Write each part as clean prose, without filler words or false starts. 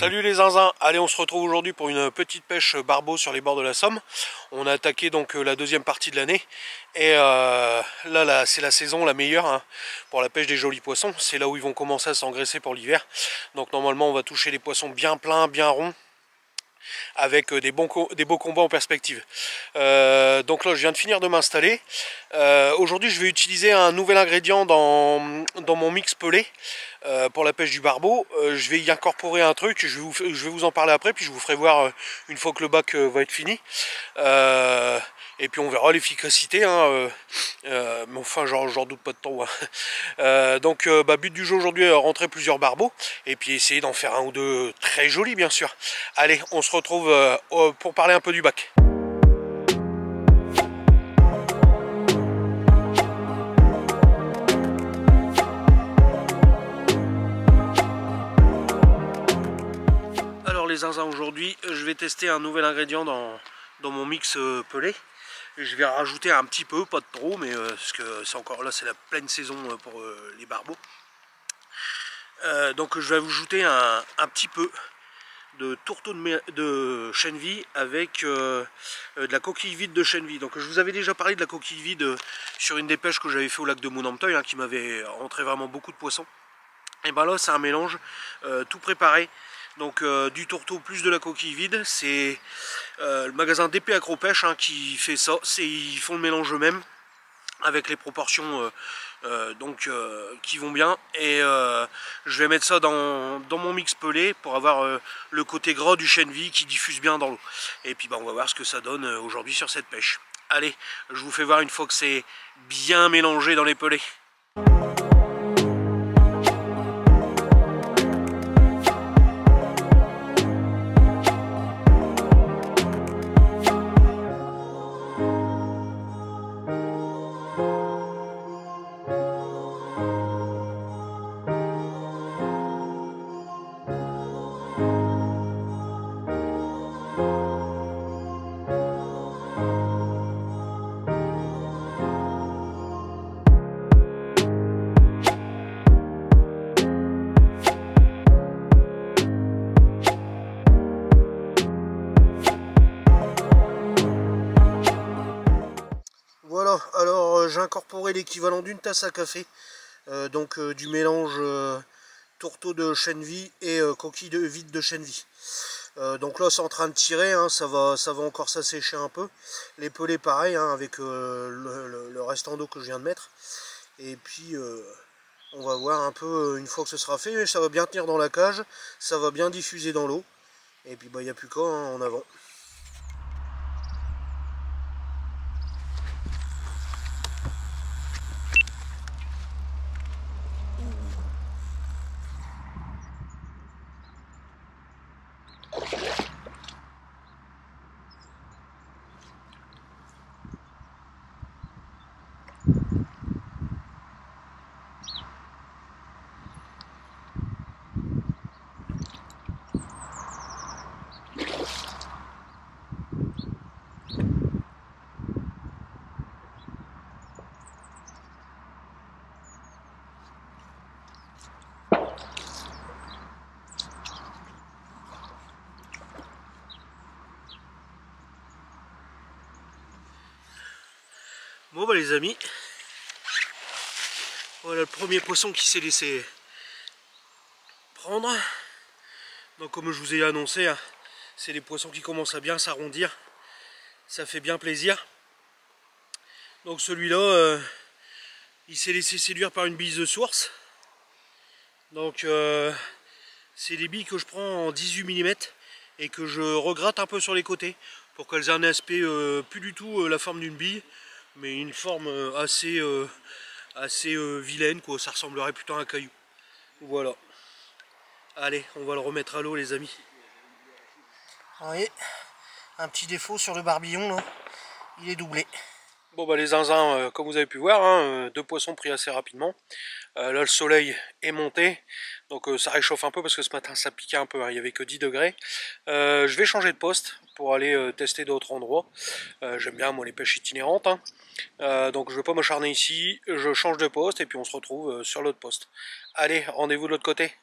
Salut les zinzins, allez on se retrouve aujourd'hui pour une petite pêche barbeau sur les bords de la Somme. On a attaqué donc la deuxième partie de l'année et là c'est la saison la meilleure hein, pour la pêche des jolis poissons. C'est là où ils vont commencer à s'engraisser pour l'hiver. Donc normalement on va toucher des poissons bien pleins, bien ronds, avec des beaux combats en perspective. Donc là je viens de finir de m'installer. Aujourd'hui je vais utiliser un nouvel ingrédient dans mon mix pelé pour la pêche du barbeau. Je vais y incorporer un truc, je vais vous en parler après, puis je vous ferai voir une fois que le bac va être fini. Et puis on verra l'efficacité, hein, mais enfin j'en doute pas de temps. Hein. Donc but du jeu aujourd'hui, rentrer plusieurs barbeaux, et puis essayer d'en faire un ou deux très jolis bien sûr. Allez, on se retrouve pour parler un peu du bac. Alors les zinzins, aujourd'hui je vais tester un nouvel ingrédient dans mon mix pelé. Je vais rajouter un petit peu, pas de trop, mais parce que c'est encore là, c'est la pleine saison pour les barbeaux. Donc je vais ajouter un petit peu de tourteau de chènevis avec de la coquille vide de chènevis. Donc je vous avais déjà parlé de la coquille vide sur une des pêches que j'avais fait au lac de Mounanteuil, hein, qui m'avait rentré vraiment beaucoup de poissons. Et ben là c'est un mélange tout préparé. Donc du tourteau plus de la coquille vide. C'est le magasin DP Agropêche hein, qui fait ça. Ils font le mélange eux-mêmes avec les proportions qui vont bien. Et je vais mettre ça dans mon mix pelé pour avoir le côté gras du chènevis qui diffuse bien dans l'eau. Et puis on va voir ce que ça donne aujourd'hui sur cette pêche. Allez, je vous fais voir une fois que c'est bien mélangé dans les pelés. Voilà, alors j'ai incorporé l'équivalent d'une tasse à café, du mélange tourteau de chènevis et coquille vide de chènevis. Donc là c'est en train de tirer, hein, ça va encore s'assécher un peu. Les pelés pareil, hein, avec le restant d'eau que je viens de mettre. Et puis on va voir un peu une fois que ce sera fait, ça va bien tenir dans la cage, ça va bien diffuser dans l'eau. Et puis il n'y a plus qu'à, hein, en avant. Bon les amis, voilà le premier poisson qui s'est laissé prendre. Donc comme je vous ai annoncé, hein, c'est les poissons qui commencent à bien s'arrondir. Ça fait bien plaisir. Donc celui-là, il s'est laissé séduire par une bise de source. Donc c'est des billes que je prends en 18 mm et que je regratte un peu sur les côtés pour qu'elles aient un aspect plus du tout la forme d'une bille, mais une forme assez vilaine, quoi. Ça ressemblerait plutôt à un caillou. Voilà. Allez, on va le remettre à l'eau les amis. Vous voyez, un petit défaut sur le barbillon là, il est doublé. Bon les zinzins, comme vous avez pu voir, hein, deux poissons pris assez rapidement. Là le soleil est monté, donc ça réchauffe un peu parce que ce matin ça piquait un peu, hein, il n'y avait que 10 degrés. Je vais changer de poste pour aller tester d'autres endroits. J'aime bien moi les pêches itinérantes, hein. Donc je ne vais pas m'acharner ici, je change de poste et puis on se retrouve sur l'autre poste. Allez, rendez-vous de l'autre côté.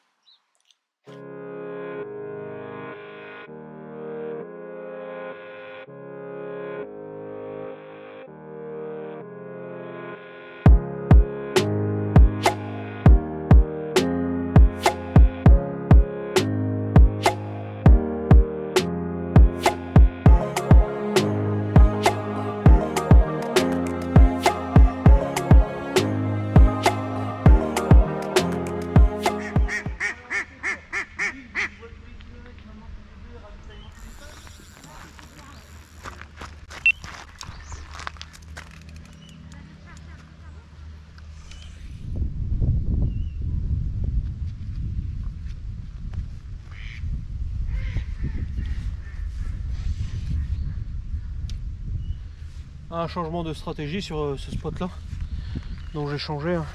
un changement de stratégie sur ce spot là. Donc j'ai changé, hein.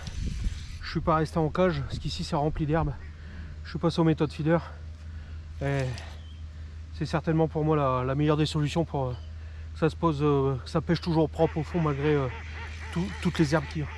Je suis pas resté en cage, parce qu'ici c'est rempli d'herbe. Je suis passé aux méthodes feeder. Et c'est certainement pour moi la meilleure des solutions pour que ça se pose, que ça pêche toujours propre au fond malgré toutes les herbes qu'il y a.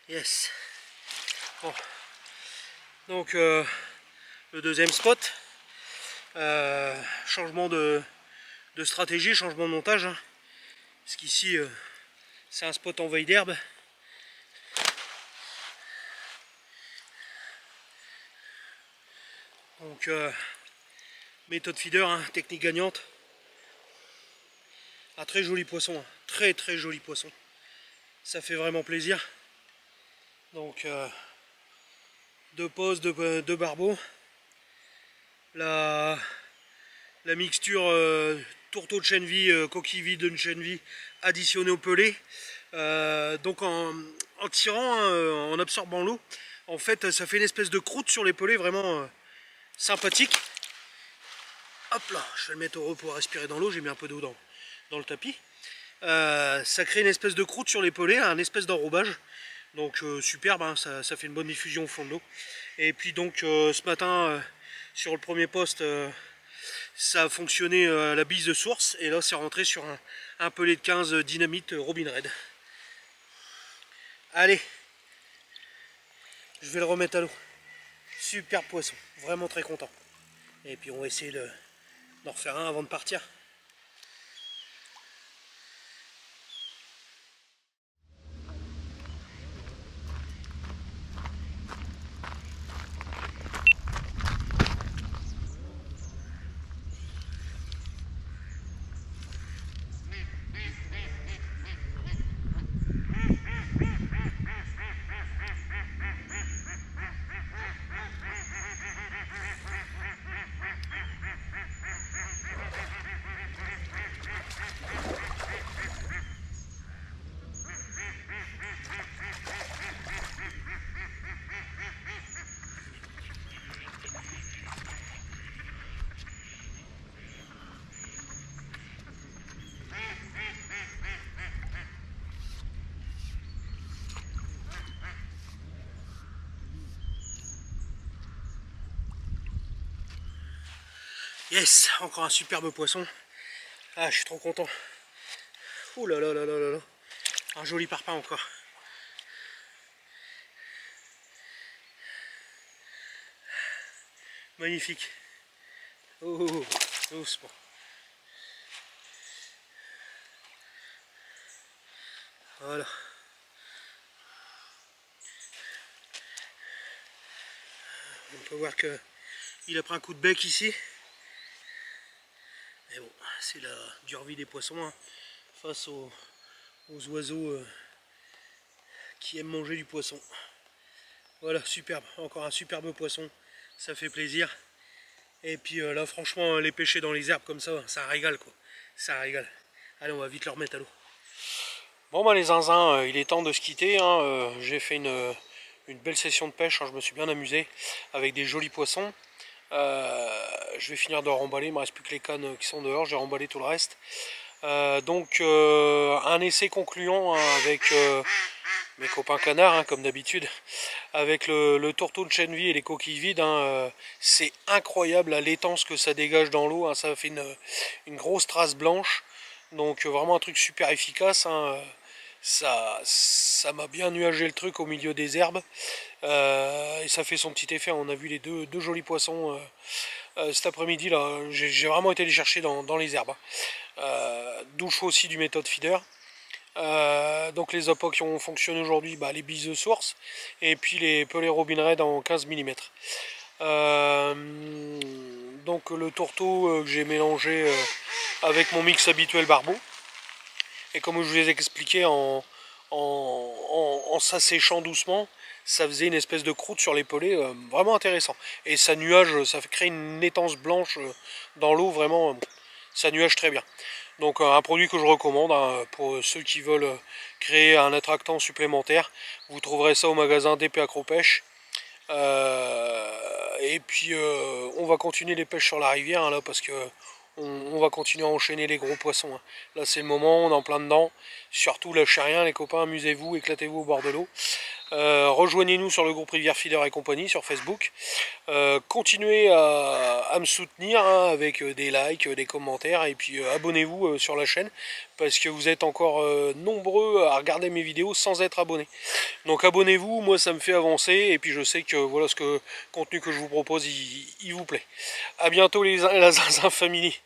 Yes. Bon. Donc le deuxième spot, changement de stratégie, changement de montage, hein. Parce qu'ici c'est un spot en veille d'herbe. Donc méthode feeder, hein, technique gagnante. Un très joli poisson, hein. Très très joli poisson. Ça fait vraiment plaisir. Donc deux poses, deux barbeaux. La mixture tourteau de chènevis, coquille vide de chènevis additionnée au pelé. Donc en tirant, hein, en absorbant l'eau, en fait ça fait une espèce de croûte sur les pelés vraiment sympathique. Hop là, je vais le mettre au repos à respirer dans l'eau, j'ai mis un peu d'eau dans le tapis. Ça crée une espèce de croûte sur les pelés, un espèce d'enrobage. Donc superbe, hein, ça fait une bonne diffusion au fond de l'eau. Et puis donc ce matin, sur le premier poste, ça a fonctionné à la bise de source. Et là c'est rentré sur un pelé de 15 dynamite Robin Red. Allez, je vais le remettre à l'eau. Super poisson, vraiment très content. Et puis on va essayer d'en refaire un avant de partir. Yes, encore un superbe poisson. Ah, je suis trop content. Ouh là là là là là là. Un joli parpaing encore. Magnifique. Oh, doucement. Voilà. On peut voir que il a pris un coup de bec ici. Mais bon, c'est la dure vie des poissons, hein, face aux oiseaux qui aiment manger du poisson. Voilà, superbe, encore un superbe poisson, ça fait plaisir. Et puis là franchement les pêcher dans les herbes comme ça régale quoi, ça régale. Allez, on va vite le remettre à l'eau. Bon bah les zinzins, il est temps de se quitter, hein. J'ai fait une belle session de pêche, hein. Je me suis bien amusé avec des jolis poissons. Je vais finir de remballer, il me reste plus que les cannes qui sont dehors, j'ai remballé tout le reste. Donc un essai concluant, hein, avec mes copains canards, hein, comme d'habitude, avec le tourteau de chènevis et les coquilles vides, hein. C'est incroyable la laitance que ça dégage dans l'eau, hein. Ça fait une grosse trace blanche, donc vraiment un truc super efficace, hein. Ça m'a bien nuagé le truc au milieu des herbes, et ça fait son petit effet. On a vu les deux jolis poissons cet après-midi là, j'ai vraiment été les chercher dans les herbes. D'où je fais aussi du méthode feeder. Donc les appâts qui ont fonctionné aujourd'hui, bah, les bises de source et puis les pelés Robin Red en 15 mm. Donc le tourteau que j'ai mélangé avec mon mix habituel Barbeau. Et comme je vous ai expliqué, en s'asséchant doucement, ça faisait une espèce de croûte sur les pelés, vraiment intéressant. Et ça nuage, ça fait créer une étance blanche dans l'eau, vraiment, ça nuage très bien. Donc un produit que je recommande hein, pour ceux qui veulent créer un attractant supplémentaire. Vous trouverez ça au magasin DP Acropêche. Et puis on va continuer les pêches sur la rivière hein, là parce que on va continuer à enchaîner les gros poissons. Hein. Là c'est le moment, on est en plein dedans. Surtout lâchez rien les copains, amusez-vous, éclatez-vous au bord de l'eau. Rejoignez-nous sur le groupe Rivière Feeder et compagnie sur Facebook. Continuez à me soutenir hein, avec des likes, des commentaires et puis abonnez-vous sur la chaîne parce que vous êtes encore nombreux à regarder mes vidéos sans être abonnés. Donc abonnez-vous, moi ça me fait avancer et puis je sais que voilà ce contenu que je vous propose il vous plaît. A bientôt la Zinzin Family.